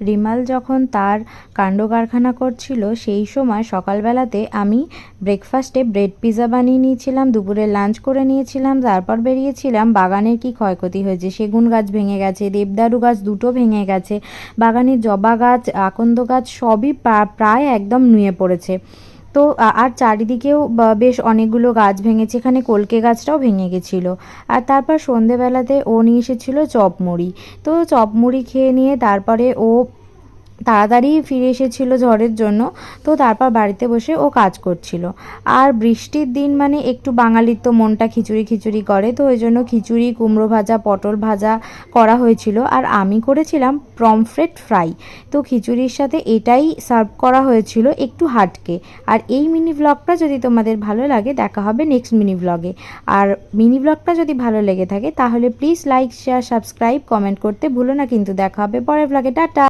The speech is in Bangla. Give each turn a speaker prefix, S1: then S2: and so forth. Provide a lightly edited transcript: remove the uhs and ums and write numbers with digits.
S1: রিমাল যখন তার কাণ্ড কারখানা করছিল সেই সময় সকালবেলাতে আমি ব্রেকফাস্টে ব্রেড পিৎজা বানিয়ে নিয়েছিলাম, দুপুরে লাঞ্চ করে নিয়েছিলাম, তারপর বেরিয়েছিলাম। বাগানের কি ক্ষয়ক্ষতি হয়েছে, সেগুন গাছ ভেঙে গেছে, দেবদারু গাছ দুটো ভেঙে গেছে, বাগানের জবা গাছ, আকন্দ গাছ সবই প্রায় একদম নুয়ে পড়েছে। তো আর চারিদিকেও বেশ অনেকগুলো গাছ ভেঙেছে, এখানে কলকে গাছটাও ভেঙে গেছিলো। আর তারপর সন্ধেবেলাতে ও নিয়ে এসেছিলো চপ মুড়ি। তো চপ মুড়ি খেয়ে নিয়ে তারপরে ও তাড়াতাড়ি ফিরে এসেছিল ঝড়ের জন্য। তো তারপর বাড়িতে বসে ও কাজ করছিল। আর বৃষ্টির দিন মানে একটু বাঙালির তো মনটা খিচুড়ি খিচুড়ি করে, তো ওই জন্য খিচুড়ি, কুমড়ো ভাজা, পটল ভাজা করা হয়েছিল। আর আমি করেছিলাম পমফ্রেট ফ্রাই। তো খিচুড়ির সাথে এটাই সার্ভ করা হয়েছিল একটু হাটকে। আর এই মিনি ব্লগটা যদি তোমাদের ভালো লাগে, দেখা হবে নেক্সট মিনি ব্লগে। আর মিনি ব্লগটা যদি ভালো লেগে থাকে তাহলে please like, share, subscribe, comment করতে ভুলো না কিন্তু। দেখা হবে পরের ব্লগে। টাটা।